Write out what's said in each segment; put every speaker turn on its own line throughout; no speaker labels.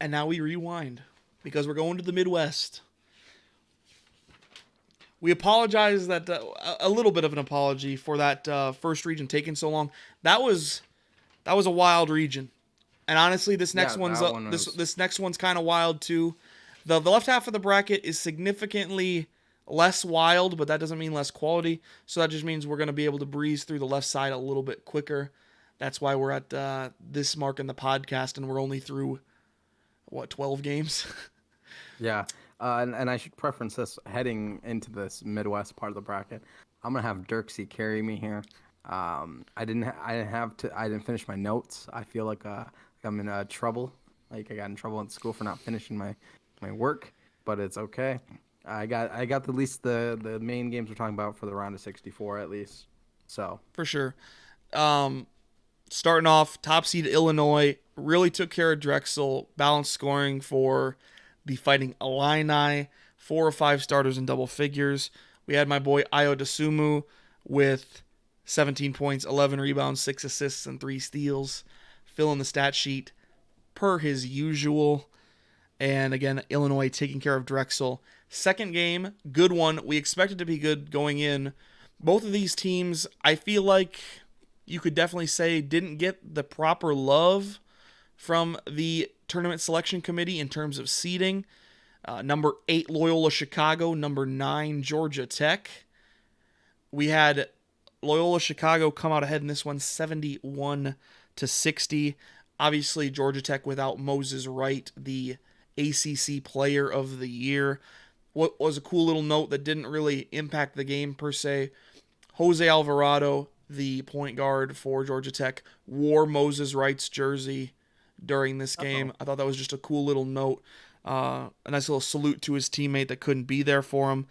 And now we rewind because we're going to the Midwest. We apologize that a little bit of an apology for that first region taking so long. That was a wild region, and honestly, this next one's
that one was...
this next one's kind of wild too. The left half of the bracket is significantly less wild, but that doesn't mean less quality. So that just means we're going to be able to breeze through the left side a little bit quicker. That's why we're at this mark in the podcast, and we're only through 12 games.
Yeah. And I should preference this heading into this Midwest part of the bracket. I'm gonna have Dierksy carry me here. I didn't finish my notes. I feel like I'm in trouble. Like I got in trouble in school for not finishing my work, but it's okay. I got at least the main games we're talking about for the round of 64 at least. So
for sure. Starting off, top seed Illinois really took care of Drexel, balanced scoring for the Fighting Illini, 4 or 5 starters in double figures. We had my boy Ayo Dosunmu with 17 points, 11 rebounds, 6 assists, and 3 steals, filling the stat sheet per his usual. And again, Illinois taking care of Drexel. Second game, good one. We expected to be good going in. Both of these teams, I feel like you could definitely say, didn't get the proper love from the tournament selection committee in terms of seeding. Number 8, Loyola Chicago. Number 9, Georgia Tech. We had Loyola Chicago come out ahead in this one, 71-60. Obviously, Georgia Tech without Moses Wright, the ACC Player of the Year. What was a cool little note that didn't really impact the game per se, Jose Alvarado, the point guard for Georgia Tech, wore Moses Wright's jersey during this game. I thought that was just a cool little note. A nice little salute to his teammate that couldn't be there for him.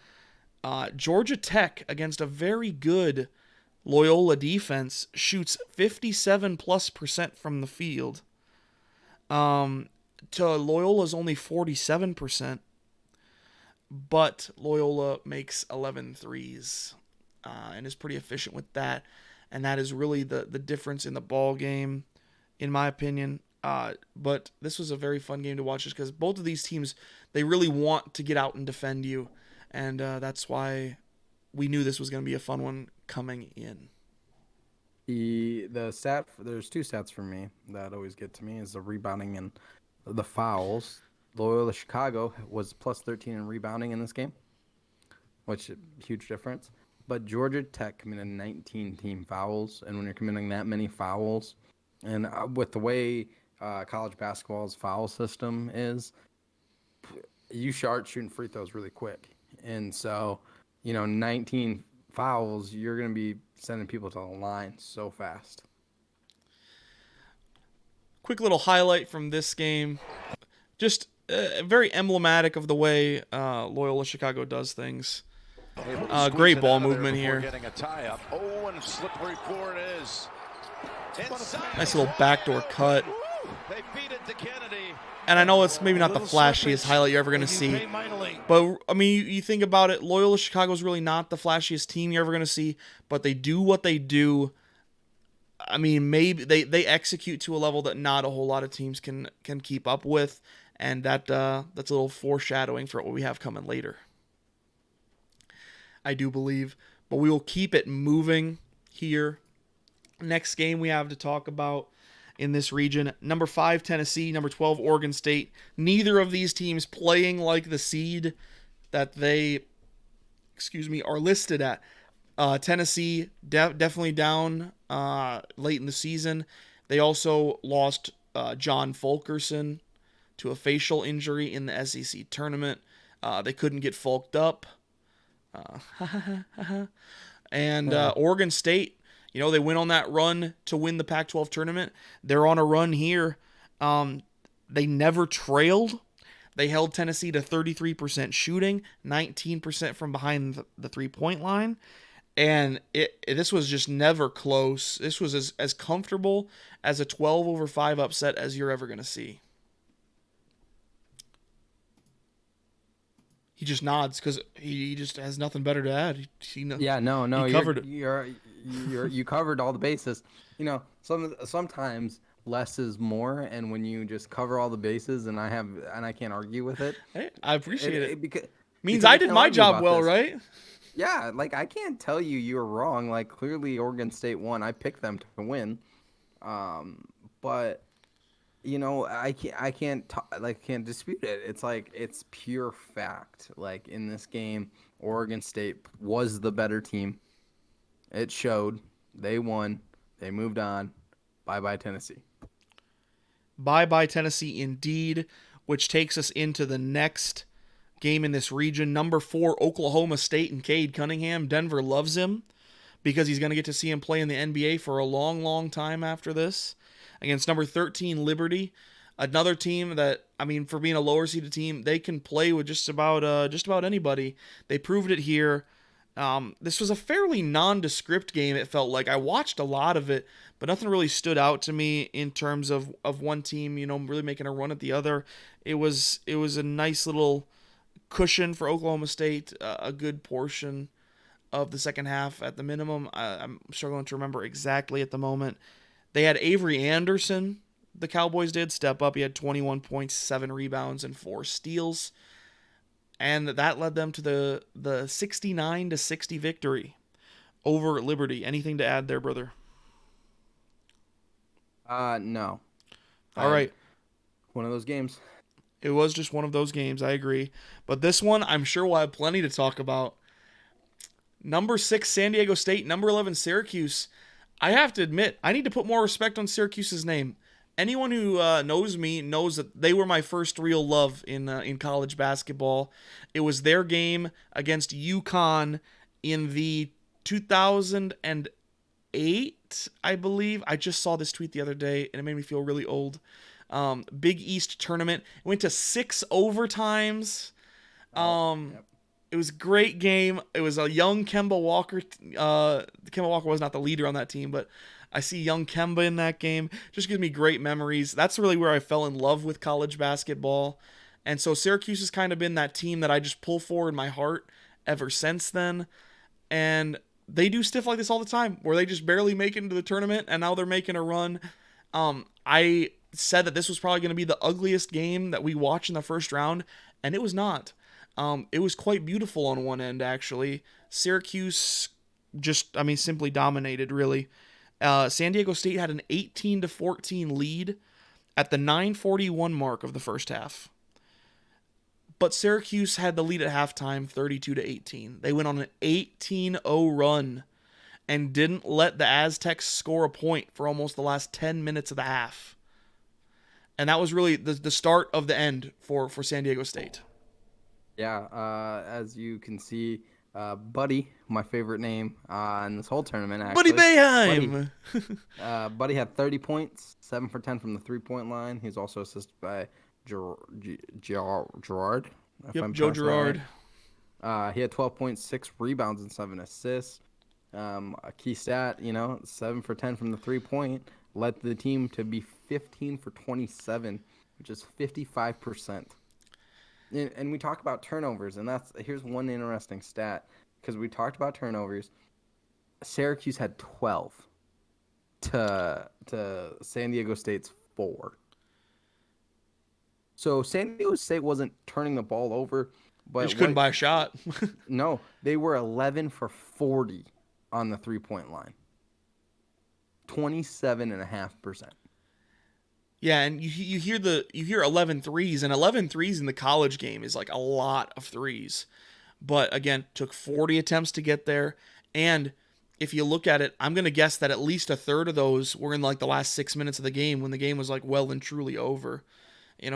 Georgia Tech, against a very good Loyola defense, shoots 57+% from the field. To Loyola's only 47%. But Loyola makes 11 threes and is pretty efficient with that. And that is really the difference in the ball game, in my opinion. But this was a very fun game to watch just because both of these teams, they really want to get out and defend you. And that's why we knew this was going to be a fun one coming in.
The stat, there's 2 stats for me that always get to me, is the rebounding and the fouls. Loyola Chicago was plus 13 in rebounding in this game, which is a huge difference. But Georgia Tech committed 19 team fouls, and when you're committing that many fouls, and with the way college basketball's foul system is, you start shooting free throws really quick. And so, 19 fouls, you're going to be sending people to the line so fast.
Quick little highlight from this game. Just very emblematic of the way Loyola Chicago does things. Great ball movement here.
Getting a tie-up. Oh, and slippery floor it is.
Nice little backdoor cut.
They feed it to Kennedy.
And I know it's maybe not the flashiest highlight you're ever going to see. But, I mean, you think about it, Loyola Chicago's really not the flashiest team you're ever going to see. But they do what they do. I mean, maybe they execute to a level that not a whole lot of teams can keep up with. And that's a little foreshadowing for what we have coming later, I do believe. But we will keep it moving here. Next game we have to talk about in this region, number 5, Tennessee, number 12, Oregon State. Neither of these teams playing like the seed that they, are listed at. Tennessee definitely down late in the season. They also lost John Fulkerson to a facial injury in the SEC tournament. They couldn't get Fulked up. And Oregon State, they went on that run to win the Pac-12 tournament. They're on a run here. They never trailed. They held Tennessee to 33% shooting, 19% from behind the three-point line. And this was just never close. This was as comfortable as a 12-5 upset as you're ever going to see. He just nods because he just has nothing better to add. He
covered
it.
You covered all the bases. Sometimes less is more, and when you just cover all the bases, and I can't argue with it.
Hey, I appreciate it.
Because,
Means
because
I
I
did
can't
my
argue
job
about
well,
this.
right?
Yeah, like I can't tell you were wrong. Like clearly Oregon State won. I picked them to win. But I can't dispute it. It's like it's pure fact. Like in this game, Oregon State was the better team. It showed. They won. They moved on. Bye-bye Tennessee.
Bye-bye Tennessee indeed, which takes us into the next game in this region. Number 4, Oklahoma State and Cade Cunningham. Denver loves him because he's going to get to see him play in the NBA for a long, long time after this. Against number 13, Liberty. Another team that, for being a lower seeded team, they can play with just about anybody. They proved it here. This was a fairly nondescript game, it felt like. I watched a lot of it, but nothing really stood out to me in terms of one team, really making a run at the other. It was a nice little cushion for Oklahoma State, a good portion of the second half at the minimum. I'm struggling to remember exactly at the moment. They had Avery Anderson, the Cowboys did, step up. He had 21 points, 7 rebounds, and 4 steals. And that led them to the 69-60 victory over Liberty. Anything to add there, brother?
No.
All right.
One of those games.
It was just one of those games, I agree. But this one, I'm sure we'll have plenty to talk about. Number 6, San Diego State. Number 11, Syracuse. I have to admit, I need to put more respect on Syracuse's name. Anyone who knows me knows that they were my first real love in college basketball. It was their game against UConn in the 2008, I believe. I just saw this tweet the other day, and it made me feel really old. Big East tournament. It went to 6 overtimes.
Yep.
It was a great game. It was a young Kemba Walker. Kemba Walker was not the leader on that team, but I see young Kemba in that game. Just gives me great memories. That's really where I fell in love with college basketball. And so Syracuse has kind of been that team that I just pull for in my heart ever since then. And they do stuff like this all the time, where they just barely make it into the tournament, and now they're making a run. I said that this was probably going to be the ugliest game that we watched in the first round, and it was not. It was quite beautiful on one end, actually. Syracuse just, simply dominated, really. San Diego State had an 18-14 lead at the 9:41 mark of the first half. But Syracuse had the lead at halftime, 32-18. They went on an 18-0 run and didn't let the Aztecs score a point for almost the last 10 minutes of the half. And that was really the start of the end for San Diego State.
Yeah, as you can see, Buddy, my favorite name in this whole tournament, actually.
Buddy Boeheim!
Buddy had 30 points, 7 for 10 from the three-point line. He's also assisted by Gerard.
Yep, Joe Girard.
Right. He had 12.6 rebounds and 7 assists. A key stat, 7 for 10 from the three-point, led the team to be 15 for 27, which is 55%. And we talk about turnovers, and here's one interesting stat, because we talked about turnovers. Syracuse had 12 to San Diego State's 4. So San Diego State wasn't turning the ball over, but
They just couldn't buy a shot.
No, they were 11 for 40 on the three-point line. 27.5%.
Yeah, and you hear 11 threes, and 11 threes in the college game is like a lot of threes. But again, took 40 attempts to get there, and if you look at it, I'm going to guess that at least a third of those were in like the last 6 minutes of the game, when the game was like well and truly over.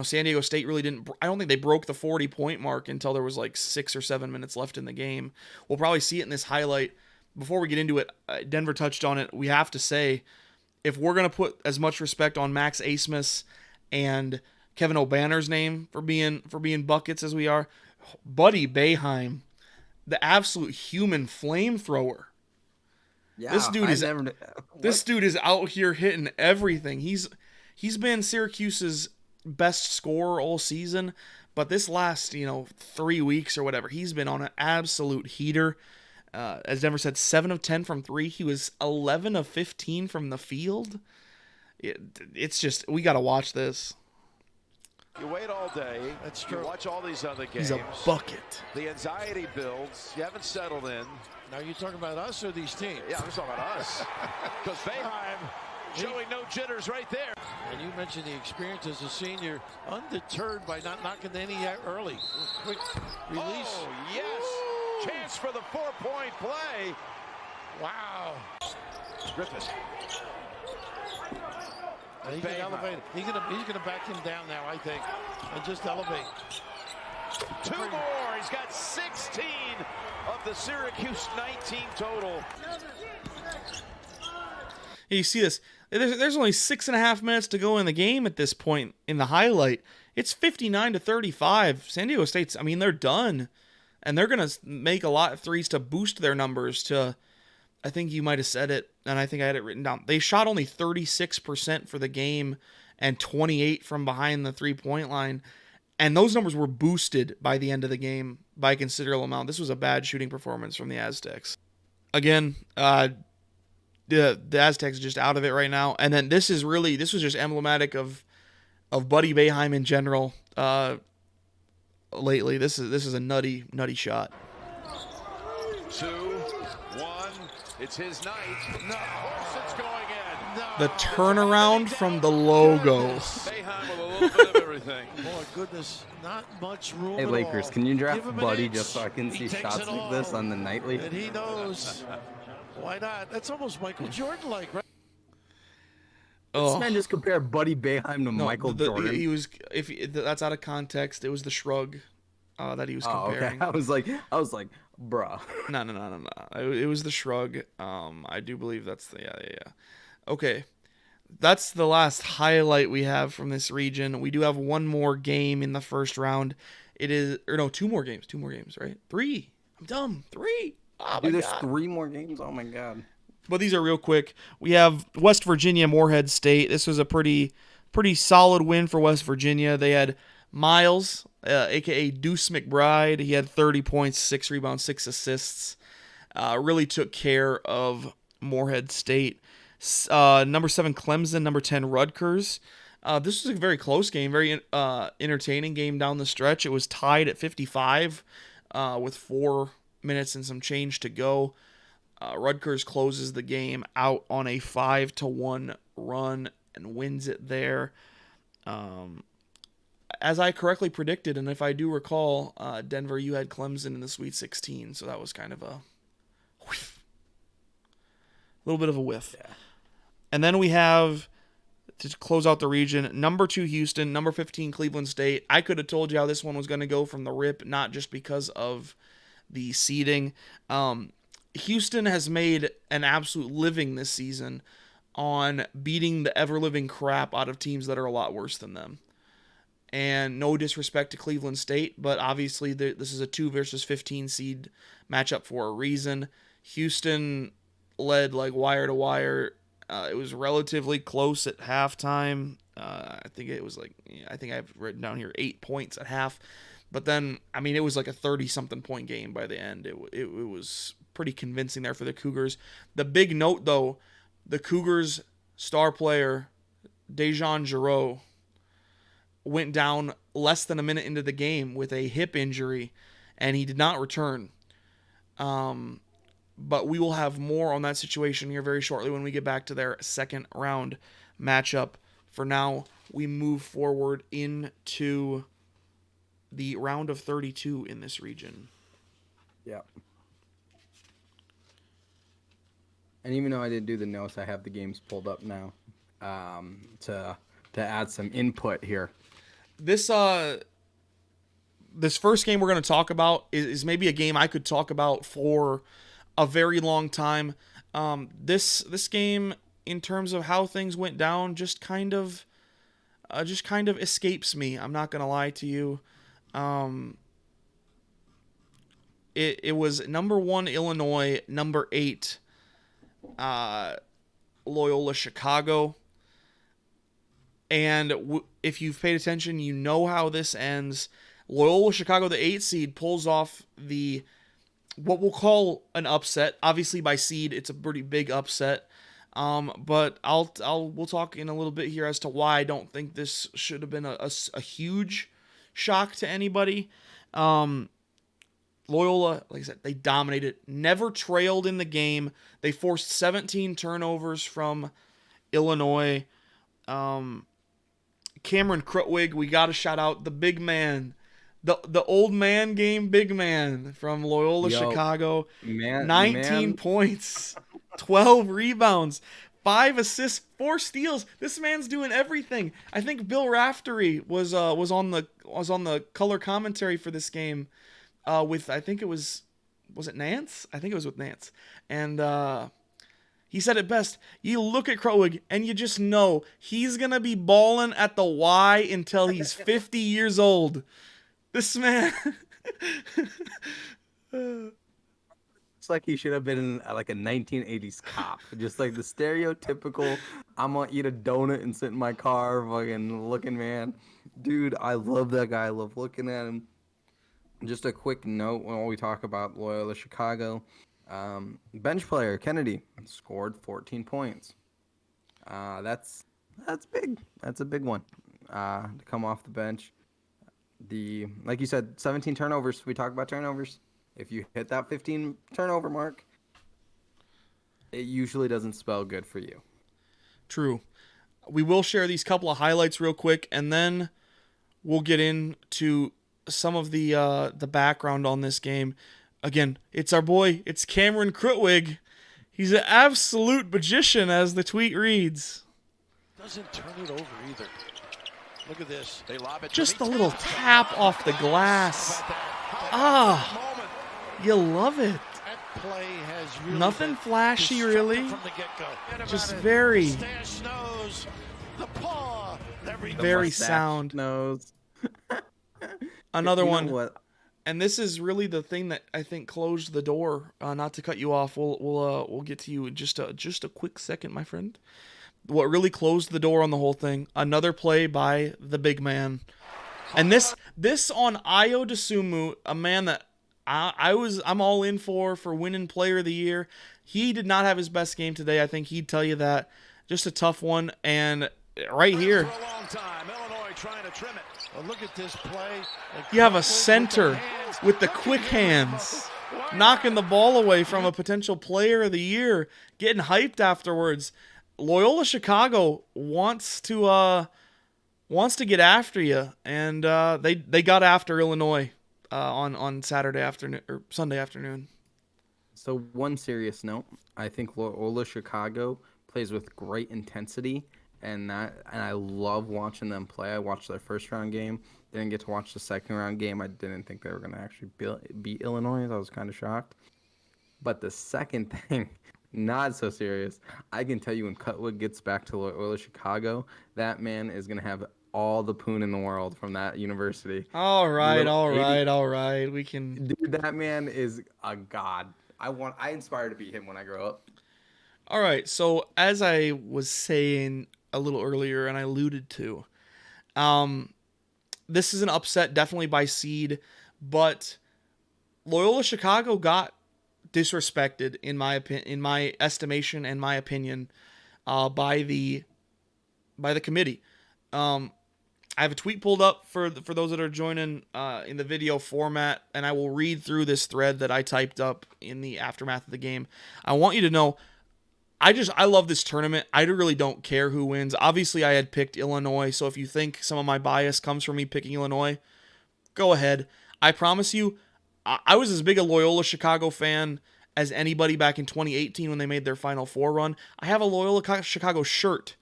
San Diego State really didn't, I don't think they broke the 40-point mark until there was like 6 or 7 minutes left in the game. We'll probably see it in this highlight. Before we get into it, Denver touched on it. We have to say, if we're going to put as much respect on Max Asmus and Kevin O'Banner's name for being buckets as we are, Buddy Boeheim, the absolute human flamethrower.
Yeah,
This dude is out here hitting everything. He's been Syracuse's best scorer all season, but this last 3 weeks or whatever, he's been on an absolute heater. As Denver said, 7 of 10 from 3. He was 11 of 15 from the field. It's just, we got to watch this.
You wait all day.
That's true.
You watch all these other games.
He's a bucket.
The anxiety builds. You haven't settled in.
Now you talking about us or these teams?
Yeah, I'm just talking about us. Because Boeheim showing no jitters right there.
And you mentioned the experience as a senior, undeterred by not knocking any out early. Quick release.
Oh, yes.
Woo!
Chance for the 4-point play.
Wow.
Griffith.
And he can elevate. He's gonna back him down now, I think, and just elevate.
2 more. He's got 16 of the Syracuse 19 total.
You see this. There's only 6.5 minutes to go in the game at this point in the highlight. It's 59-35. San Diego State's, I mean, they're done. And they're going to make a lot of threes to boost their numbers to, I think you might have said it, and I think I had it written down. They shot only 36% for the game and 28 from behind the three-point line. And those numbers were boosted by the end of the game by a considerable amount. This was a bad shooting performance from the Aztecs. Again, the Aztecs are just out of it right now. And then this was just emblematic of Buddy Boeheim in general lately. This is a nutty shot.
2, 1. It's his night. No. Of course it's going in. No.
The turnaround from the logo.
Boeheim with a little bit of everything.
Boy, goodness, not much room
Hey,
at
Lakers,
all.
can you draft
Give him an
Buddy
inch.
just so I can
He
see
takes
shots
it
like this
all.
on the nightly?
And he knows. Why not? That's almost Michael Jordan-like, right?
This man just compared Buddy Boeheim to Michael Jordan.
He was, that's out of context. It was the shrug that he was comparing.
Okay. I was like, bruh.
No. It was the shrug. I do believe that's the yeah. Okay, that's the last highlight we have from this region. We do have one more game in the first round. Two more games, right? 3. I'm dumb. 3. Oh my
Dude, there's
God.
3 more games. Oh my God.
But these are real quick. We have West Virginia, Morehead State. This was a pretty solid win for West Virginia. They had Miles, a.k.a. Deuce McBride. He had 30 points, 6 rebounds, 6 assists. Really took care of Morehead State. Number 7, Clemson. Number 10, Rutgers. This was a very close game, very entertaining game down the stretch. It was tied at 55 with 4 minutes and some change to go. Rutgers closes the game out on a 5-1 run and wins it there. As I correctly predicted, and if I do recall, Denver, you had Clemson in the Sweet 16, so that was kind of a whiff. A little bit of a whiff.
Yeah.
And then we have, to close out the region, number 2 Houston, number 15 Cleveland State. I could have told you how this one was going to go from the rip, not just because of the seeding. Houston has made an absolute living this season on beating the ever-living crap out of teams that are a lot worse than them. And no disrespect to Cleveland State, but obviously this is a 2 versus 15 seed matchup for a reason. Houston led like wire to wire. It was relatively close at halftime. I think I've written down here 8 points at half. But then, I mean, it was like a 30-something point game by the end. It was pretty convincing there for the Cougars. The big note, though, the Cougars' star player, DeJon Jarreau, went down less than a minute into the game with a hip injury, and he did not return. But we will have more on that situation here very shortly when we get back to their second round matchup. For now, we move forward into the round of 32 in this region.
Yeah. And even though I didn't do the notes, I have the games pulled up now to add some input here.
This first game we're going to talk about is maybe a game I could talk about for a very long time. This game, in terms of how things went down, just kind of escapes me. I'm not going to lie to you. It was number 1 Illinois, number 8 Loyola Chicago. And if you've paid attention, you know how this ends. Loyola Chicago, the 8 seed, pulls off what we'll call an upset. Obviously, by seed, it's a pretty big upset. But we'll talk in a little bit here as to why I don't think this should have been a huge shock to anybody. Loyola, like I said, they dominated, never trailed in the game. They forced 17 turnovers from Illinois. Cameron Krutwig, we got to shout out the big man, the old man game big man from Loyola Chicago. 19 points, 12 rebounds, 5 assists, 4 steals. This man's doing everything. I think Bill Raftery was on the color commentary for this game. With, I think it was it Nance? I think it was with Nance. And he said it best. You look at Krutwig and you just know he's going to be balling at the Y until he's 50 years old. This man.
It's like he should have been in like a 1980s cop. Just like the stereotypical, I'm going to eat a donut and sit in my car fucking looking man. Dude, I love that guy. I love looking at him. Just a quick note when we talk about Loyola Chicago. Bench player Kennedy scored 14 points. That's big. That's a big one to come off the bench. Like you said, 17 turnovers. We talk about turnovers. If you hit that 15 turnover mark, it usually doesn't spell good for you.
True. We will share these couple of highlights real quick, and then we'll get into some of the background on this game. Again, it's our boy, it's Cameron Krutwig. He's an absolute magician, as the tweet reads.
Doesn't turn it over either. Look at this.
They lob it.
Just a little tap off the glass. You love it.
That play has really
Nothing flashy, really.
from the get-go.
Just very,
Mustache nose, the paw, everything.
very sound.
Nose.
Another
You know
one.
what?
And this is really the thing that I think closed the door. Not to cut you off, we'll get to you in just a quick second, my friend. What really closed the door on the whole thing? Another play by the big man, and this on Ayo Dosunmu, a man that I'm all in for winning Player of the Year. He did not have his best game today. I think he'd tell you that. Just a tough one, and right here.
For a long time, Illinois trying to trim it.
Well, look at this play.
You have a center with the quick hands, knocking the ball away from a potential Player of the Year, getting hyped afterwards. Loyola Chicago wants to get after you, and they got after Illinois on Saturday afternoon or Sunday afternoon.
So one serious note, I think Loyola Chicago plays with great intensity. And I love watching them play. I watched their first round game. Didn't get to watch the second round game. I didn't think they were going to actually beat Illinois. I was kind of shocked. But the second thing, not so serious. I can tell you when Krutwig gets back to Loyola Chicago, that man is going to have all the poon in the world from that university.
All right. We can.
Dude, that man is a god. I aspire to be him when I grow up.
All right. So as I was saying a little earlier, and I alluded to, this is an upset, definitely by seed, but Loyola Chicago got disrespected in my estimation and my opinion, by the committee. I have a tweet pulled up for those that are joining in the video format, and I will read through this thread that I typed up in the aftermath of the game. I want you to know, I love this tournament. I really don't care who wins. Obviously, I had picked Illinois, so if you think some of my bias comes from me picking Illinois, go ahead. I promise you, I was as big a Loyola Chicago fan as anybody back in 2018 when they made their Final Four run. I have a Loyola Chicago shirt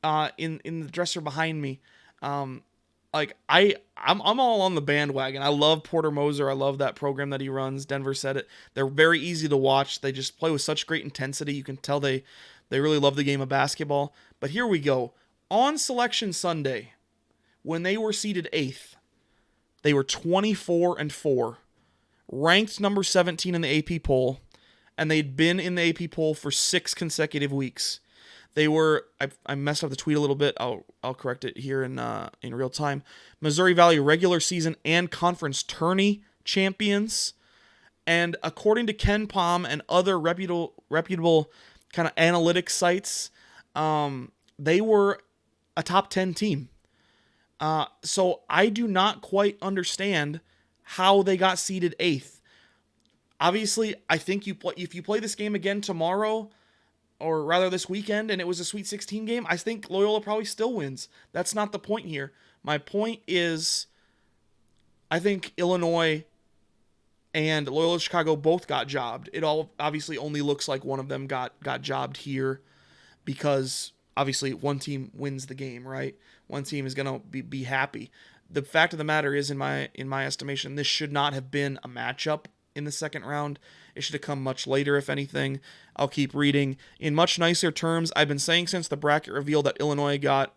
in the dresser behind me. I'm all on the bandwagon. I love Porter Moser. I love that program that he runs. Denver said it. They're very easy to watch. They just play with such great intensity. You can tell they really love the game of basketball. But here we go. On Selection Sunday, when they were seeded 8th, they were 24-4, ranked number 17 in the AP poll, and they'd been in the AP poll for 6 consecutive weeks. They were, I messed up the tweet a little bit. I'll correct it here in real time. Missouri Valley regular season and conference tourney champions. And according to Ken Palm and other reputable kind of analytics sites, they were a top 10 team. So I do not quite understand how they got seeded 8th. Obviously, I think if you play this game again tomorrow, or rather this weekend, and it was a Sweet 16 game, I think Loyola probably still wins. That's not the point here. My point is, I think Illinois and Loyola Chicago both got jobbed. It all obviously only looks like one of them got jobbed here because obviously one team wins the game, right? One team is going to be happy. The fact of the matter is, in my estimation, this should not have been a matchup in the second round. It should have come much later, if anything. I'll keep reading. In much nicer terms, I've been saying since the bracket reveal that Illinois got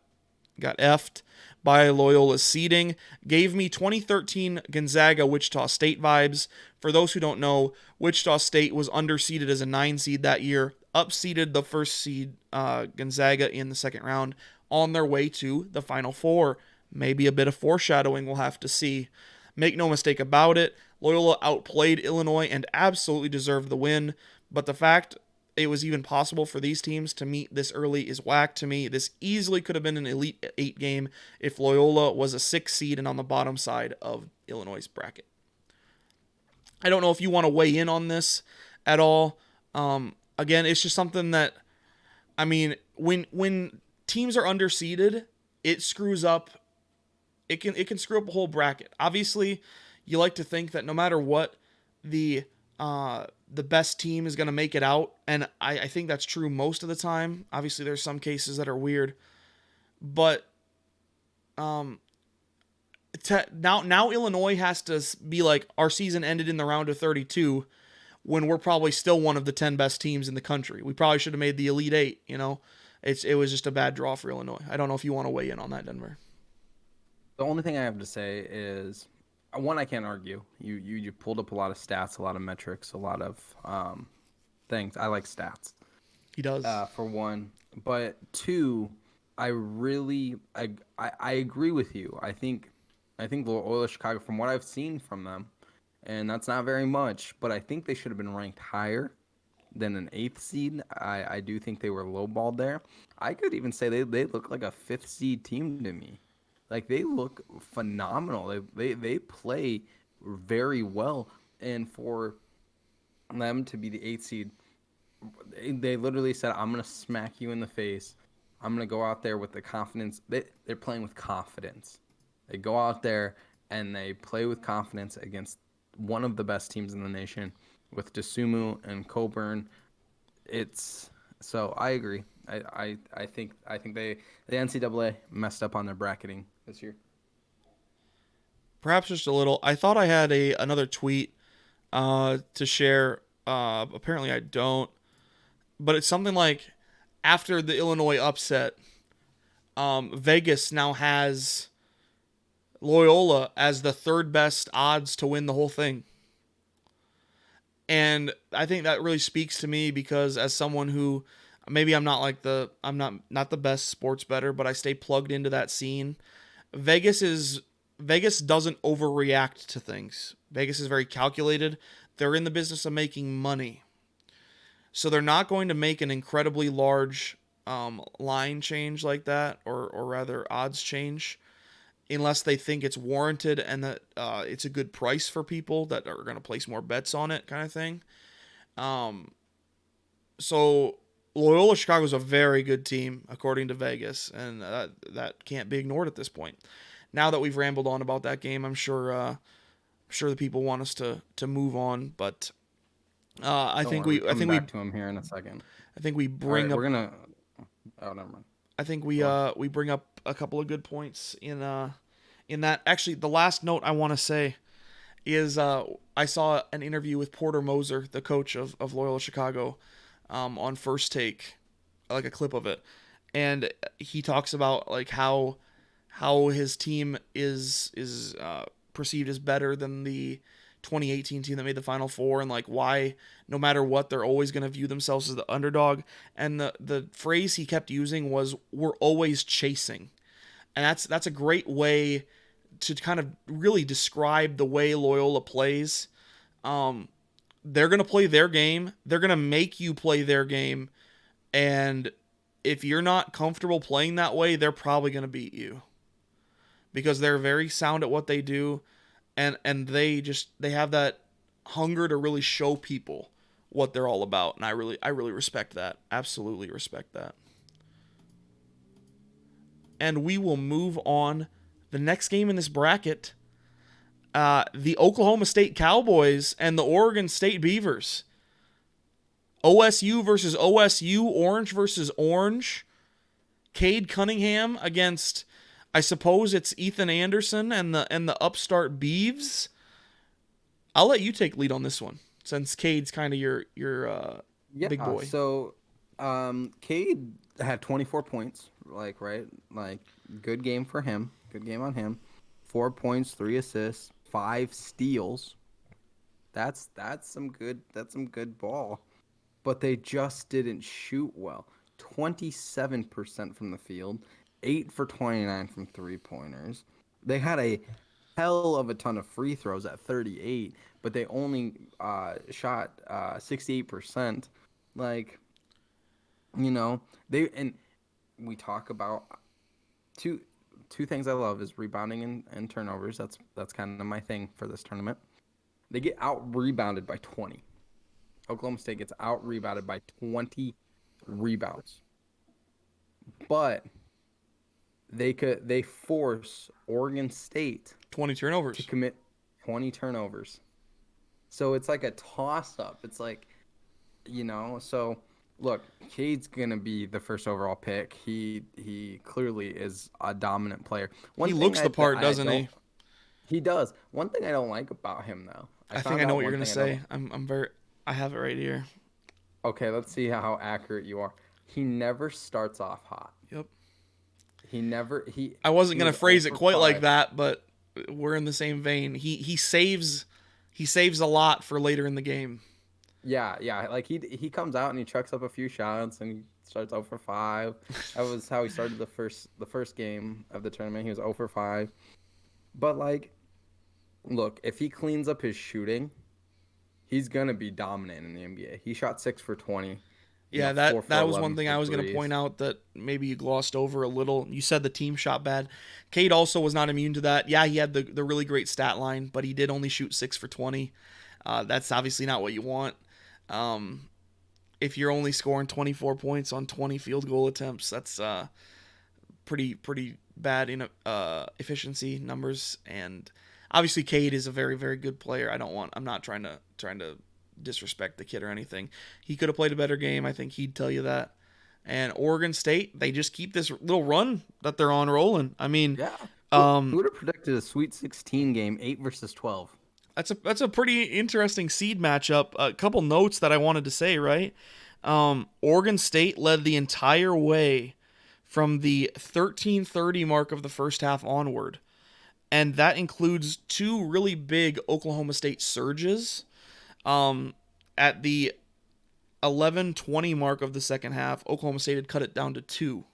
effed by Loyola's seeding. Gave me 2013 Gonzaga Wichita State vibes. For those who don't know, Wichita State was underseeded as a 9 seed that year, upseeded the first seed Gonzaga in the second round, on their way to the Final Four. Maybe a bit of foreshadowing, we'll have to see. Make no mistake about it, Loyola outplayed Illinois and absolutely deserved the win, but the fact it was even possible for these teams to meet this early is whack to me. This easily could have been an Elite 8 game if Loyola was a 6 seed and on the bottom side of Illinois' bracket. I don't know if you want to weigh in on this at all. Again, it's just something that, I mean, when teams are underseeded, it screws up. It can screw up a whole bracket. Obviously, you like to think that no matter what, the best team is going to make it out, and I think that's true most of the time. Obviously, there's some cases that are weird, but now Illinois has to be like, our season ended in the round of 32 when we're probably still one of the 10 best teams in the country. We probably should have made the Elite 8, you know? It was just a bad draw for Illinois. I don't know if you want to weigh in on that, Denver.
The only thing I have to say is, one, I can't argue. You pulled up a lot of stats, a lot of metrics, a lot of things. I like stats.
He does.
For one. But two, I agree with you. I think Loyola Chicago, from what I've seen from them, and that's not very much, but I think they should have been ranked higher than an 8th seed. I do think they were lowballed there. I could even say they look like a 5th seed team to me. Like, they look phenomenal. They play very well. And for them to be the 8th seed, they literally said, I'm going to smack you in the face. I'm going to go out there with the confidence. They're playing with confidence. They go out there and they play with confidence against one of the best teams in the nation with DeSumo and Coburn. So I agree. I think the NCAA messed up on their bracketing this year.
Perhaps just a little. I thought I had another tweet to share. Apparently I don't. But it's something like, after the Illinois upset, Vegas now has Loyola as the 3rd best odds to win the whole thing. And I think that really speaks to me, because as someone who, maybe I'm not the best sports bettor, but I stay plugged into that scene. Vegas doesn't overreact to things. Vegas is very calculated. They're in the business of making money. So they're not going to make an incredibly large line change like that, or rather odds change, unless they think it's warranted and that it's a good price for people that are going to place more bets on it, kind of thing. So Loyola Chicago is a very good team, according to Vegas, and that can't be ignored at this point. Now that we've rambled on about that game, I'm sure the people want us to move on, but I think we
back to him here in a second.
I think we bring up.
We're gonna. Oh, never mind.
I think we bring up a couple of good points in that. Actually, the last note I want to say is I saw an interview with Porter Moser, the coach of Loyola Chicago, on First Take, like a clip of it, and he talks about like how his team is perceived as better than the 2018 team that made the Final Four, and like why no matter what they're always going to view themselves as the underdog. And the phrase he kept using was, we're always chasing. And that's a great way to kind of really describe the way Loyola plays. They're going to play their game. They're going to make you play their game. And if you're not comfortable playing that way, they're probably going to beat you. Because they're very sound at what they do, and they have that hunger to really show people what they're all about. And I really respect that. Absolutely respect that. And we will move on. The next game in this bracket, the Oklahoma State Cowboys and the Oregon State Beavers. OSU versus OSU, Orange versus Orange. Cade Cunningham against, I suppose it's Ethan Anderson and the upstart Beavs. I'll let you take lead on this one, since Cade's kind of your big boy.
So, Cade had 24 points, right? Good game for him. Good game on him. 4 points, 3 assists, 5 steals. That's some good ball. But they just didn't shoot well. 27% from the field, 8 for 29 from 3-pointers. They had a hell of a ton of free throws at 38, but they only shot 68%. We talk about two things I love is rebounding and turnovers. That's kind of my thing for this tournament. They get out-rebounded by 20. Oklahoma State gets out-rebounded by 20 rebounds. But they force Oregon State
20 turnovers
to commit 20 turnovers. So it's like a toss-up. It's like, so look, Cade's going to be the first overall pick. He clearly is a dominant player.
He looks the part, doesn't he?
He does. One thing I don't like about him, though.
I think I know what you're going to say. I have it right here.
Okay, let's see how accurate you are. He never starts off hot.
Yep.
I
wasn't going to phrase it quite like that, but we're in the same vein. He saves a lot for later in the game.
Yeah. Like he comes out and he chucks up a few shots and he starts 0 for 5. That was how he started the first game of the tournament. He was 0 for 5. But look, if he cleans up his shooting, he's gonna be dominant in the NBA. He shot 6 for 20.
Yeah, that was one thing I was going to point out that maybe you glossed over a little. You said the team shot bad. Cade also was not immune to that. Yeah, he had the really great stat line, but he did only shoot 6 for 20. That's obviously not what you want. If you're only scoring 24 points on 20 field goal attempts, that's pretty bad in efficiency numbers. And obviously, Cade is a very, very good player. I'm not trying to disrespect the kid or anything. He could have played a better game. I think he'd tell you that. And Oregon State, they just keep this little run that they're on rolling. I mean,
yeah. Who would have predicted a Sweet 16 game, 8 versus 12?
That's a pretty interesting seed matchup. A couple notes that I wanted to say, right? Oregon State led the entire way from the 13:30 mark of the first half onward. And that includes 2 really big Oklahoma State surges. At the 11:20 mark of the second half, Oklahoma State had cut it down to 2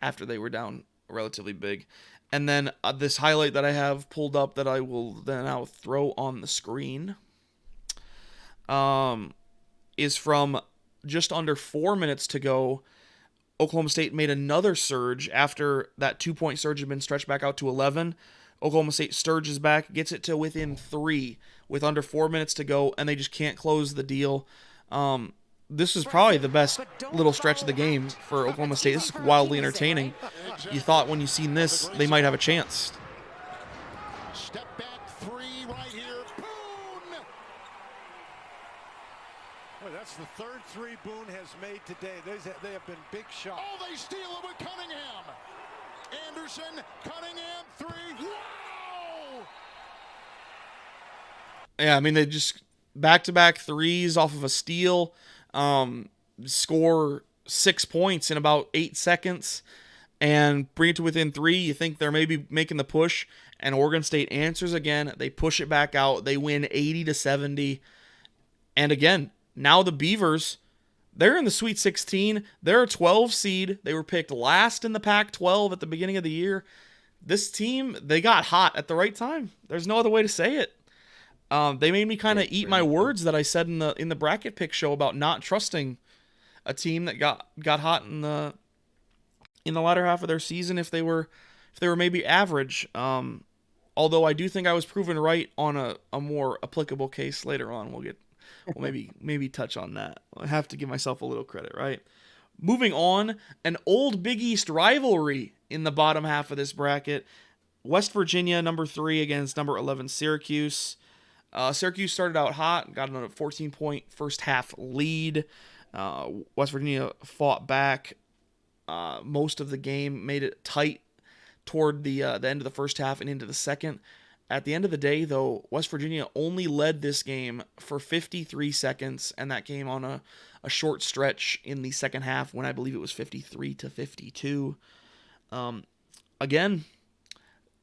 after they were down relatively big. And then this highlight that I have pulled up that I will then now throw on the screen is from just under 4 minutes to go. Oklahoma State made another surge after that 2-point surge had been stretched back out to 11. Oklahoma State surges back, gets it to within 3 with under 4 minutes to go, and they just can't close the deal. This is probably the best little stretch of the game for Oklahoma State. This is wildly entertaining. You thought when you seen this, they might have a chance.
Step back 3 right here. Boone!
Boy, that's the third 3 Boone has made today. They have been big shots.
Oh, they steal it with Cunningham. Anderson, Cunningham, 3. Wow!
Yeah, I mean, they just back-to-back threes off of a steal, score 6 points in about 8 seconds, and bring it to within 3. You think they're maybe making the push, and Oregon State answers again. They push it back out. They win 80-70. And again, now the Beavers, they're in the Sweet 16. They're a 12 seed. They were picked last in the Pac-12 at the beginning of the year. This team, they got hot at the right time. There's no other way to say it. They made me kind of eat my words that I said in the bracket pick show about not trusting a team that got hot in the latter half of their season if they were maybe average. Although I do think I was proven right on a more applicable case later on. We'll maybe touch on that. I have to give myself a little credit, right? Moving on, an old Big East rivalry in the bottom half of this bracket. West Virginia, number 3 against number 11 Syracuse. Syracuse started out hot, got on a 14-point first half lead. West Virginia fought back most of the game, made it tight toward the end of the first half and into the second. At the end of the day, though, West Virginia only led this game for 53 seconds, and that came on a short stretch in the second half when I believe it was 53-52. Again,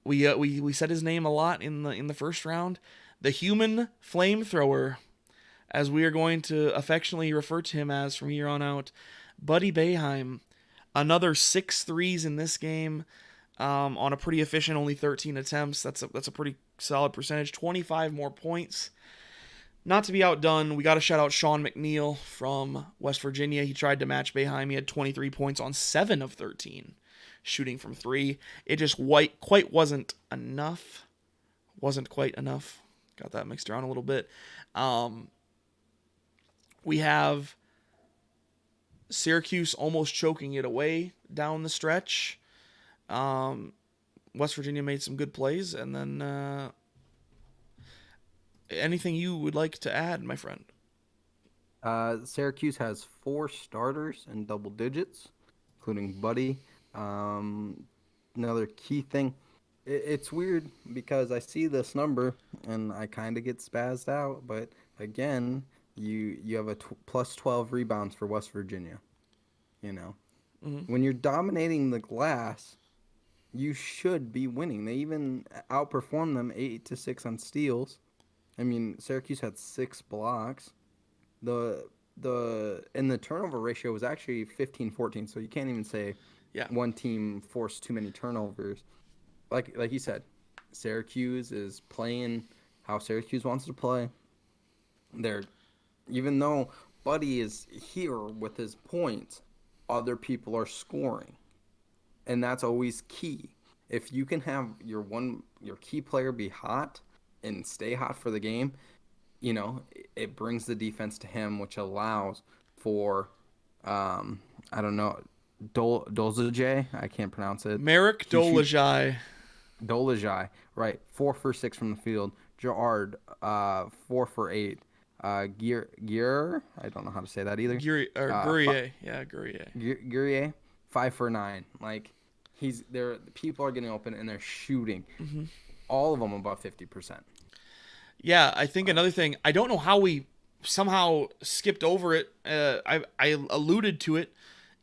we said his name a lot in the first round. The human flamethrower, as we are going to affectionately refer to him as from here on out, Buddy Boeheim. Another 6 threes in this game. On a pretty efficient, only 13 attempts. That's a pretty solid percentage. 25 more points. Not to be outdone, we got to shout out Sean McNeil from West Virginia. He tried to match Boeheim. He had 23 points on 7 of 13 shooting from 3. It just quite wasn't enough. Wasn't quite enough. Got that mixed around a little bit. We have Syracuse almost choking it away down the stretch. West Virginia made some good plays, and then anything you would like to add, my friend?
Syracuse has 4 starters in double digits, including Buddy. Another key thing, it's weird because I see this number and I kind of get spazzed out, but again, you have a plus 12 rebounds for West Virginia. When you're dominating the glass, you should be winning. They even outperformed them 8-6 on steals. I mean, Syracuse had 6 blocks. The turnover ratio was actually 15-14, so you can't even say one team forced too many turnovers. Like you said, Syracuse is playing how Syracuse wants to play. Even though Buddy is here with his points, other people are scoring. And that's always key. If you can have your key player be hot and stay hot for the game, it brings the defense to him, which allows for, Dolezaj. I can't pronounce it.
Merrick Dolezaj.
Dolezaj, right. 4 for 6 from the field. Jarreau, 4 for 8. Gear, I don't know how to say that either.
Guerrier. Guerrier.
Guerrier, 5 for 9. Like, people are getting open and they're shooting. Mm-hmm. All of them above 50%.
Yeah, I think another thing, I don't know how we somehow skipped over it. I alluded to it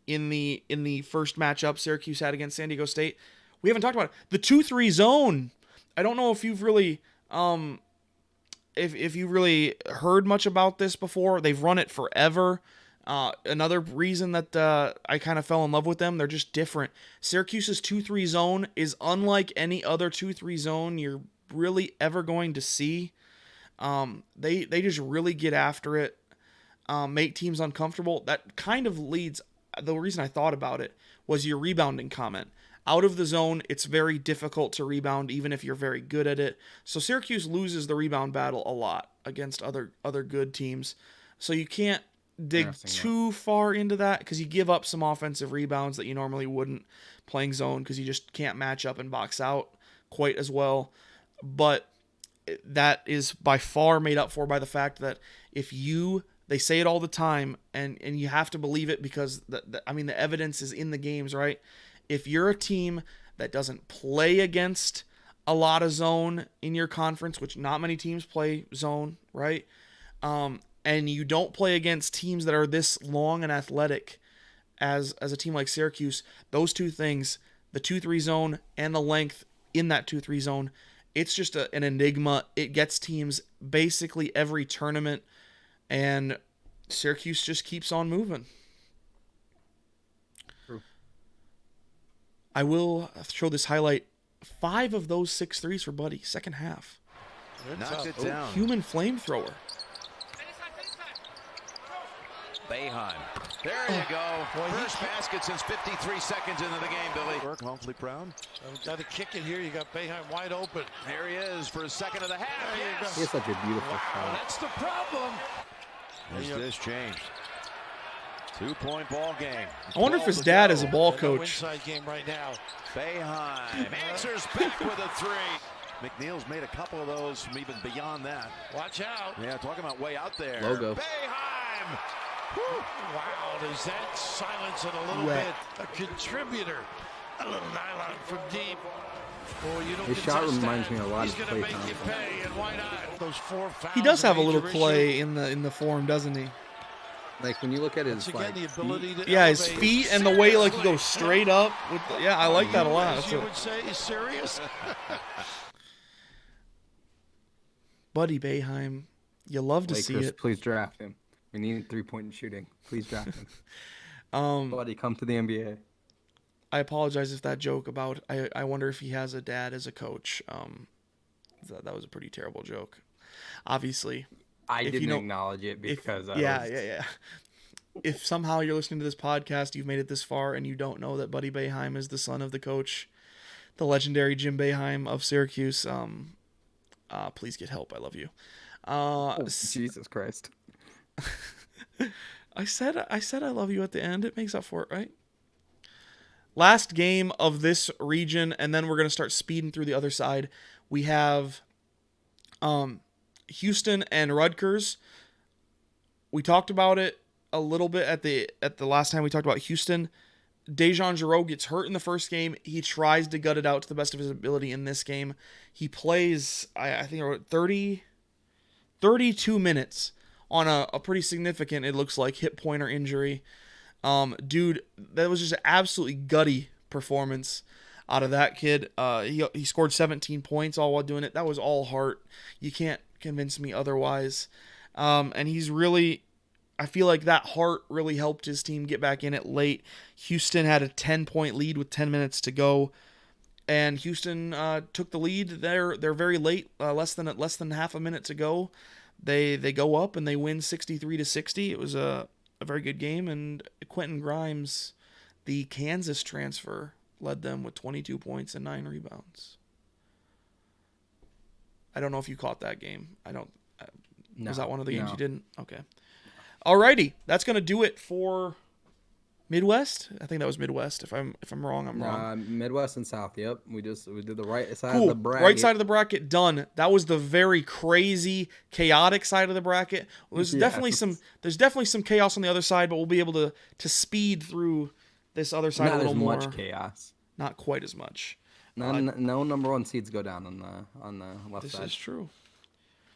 in the first matchup Syracuse had against San Diego State. We haven't talked about it. The 2-3 zone. I don't know if you've really if you really heard much about this before. They've run it forever. Another reason that I kind of fell in love with them, they're just different. Syracuse's 2-3 zone is unlike any other 2-3 zone you're really ever going to see. They just really get after it, make teams uncomfortable. That kind of leads, the reason I thought about it was your rebounding comment. Out of the zone, it's very difficult to rebound, even if you're very good at it. So Syracuse loses the rebound battle a lot against other good teams. So you can't dig too far into that because you give up some offensive rebounds that you normally wouldn't playing zone because you just can't match up and box out quite as well. But that is by far made up for by the fact that they say it all the time, and you have to believe it because the evidence is in the games, right? If you're a team that doesn't play against a lot of zone in your conference, which not many teams play zone, right? And you don't play against teams that are this long and athletic as a team like Syracuse, those two things, the 2-3 zone and the length in that 2-3 zone, it's just an enigma. It gets teams basically every tournament, and Syracuse just keeps on moving.
True.
I will show this highlight. 5 of those 6 threes for Buddy, second half.
Knocked it down.
Human flamethrower.
Boeheim. There you go. First basket since 53 seconds into the game, Billy. Burke, hopefully proud.
Got to kick it here. You got Boeheim wide open.
There he is for his second of the half. Yes.
He has such a beautiful shot.
That's the problem. There's this changed. 2-point ball game.
I wonder if his dad is a ball coach.
Inside game right now.
Boeheim answers back with a three. McNeil's made a couple of those from even beyond that.
Watch out.
Yeah, talking about way out there.
Logo.
Boeheim.
Wow, does that silence it a little bit? A contributor. A little nylon from deep. Oh, you don't
His shot
contest
reminds
that.
me a lot
He's
of
gonna
Klay
make you
Thompson.
pay, and why not? Those 4 fouls.
He does have a little
major
play
issue.
in the form, doesn't he?
Like when you look at his
Once again, the ability to
Yeah, his
elevate.
feet and the way like he goes straight up. With the, yeah, I like that a lot.
As
That's
you
a,
would say, is serious.
Buddy Boeheim, you love to see
Lakers,
it.
please draft him. We need 3-point shooting. Please draft him.
Um,
Buddy, come to the NBA.
I apologize if that joke about I wonder if he has a dad as a coach. That was a pretty terrible joke. Obviously,
I
if
didn't
you know-
acknowledge it because
yeah. If somehow you're listening to this podcast, you've made it this far, and you don't know that Buddy Boeheim is the son of the coach, the legendary Jim Boeheim of Syracuse, please get help. I love you.
Jesus Christ.
I said I love you at the end. It makes up for it, right? Last game of this region, and then we're going to start speeding through the other side. We have Houston and Rutgers. We talked about it a little bit at the last time we talked about Houston. DeJon Jarreau gets hurt in the first game. He tries to gut it out to the best of his ability in this game. He plays, I think, 32 minutes on a pretty significant, it looks like, hip pointer injury. Dude, that was just an absolutely gutty performance out of that kid. He scored 17 points all while doing it. That was all heart. You can't convince me otherwise. And he's really, I feel like that heart really helped his team get back in it late. Houston had a 10-point lead with 10 minutes to go, and Houston took the lead. They're very late, less than half a minute to go. They go up and they win 63-60. It was a very good game, and Quentin Grimes, the Kansas transfer, led them with 22 points and 9 rebounds. I don't know if you caught that game.
No,
Was that one of the games
no.
you didn't? Okay. Alrighty, that's gonna do it for Midwest. I think that was Midwest. If I'm wrong, I'm wrong.
Midwest and South. Yep, we did the right side
Cool.
of the bracket.
Right side of the bracket done. That was the very crazy, chaotic side of the bracket. There's definitely some chaos on the other side, but we'll be able to speed through this other side
Not
a little
as
more.
much chaos.
Not quite as much.
No number one seeds go down on the left
This
side.
is true.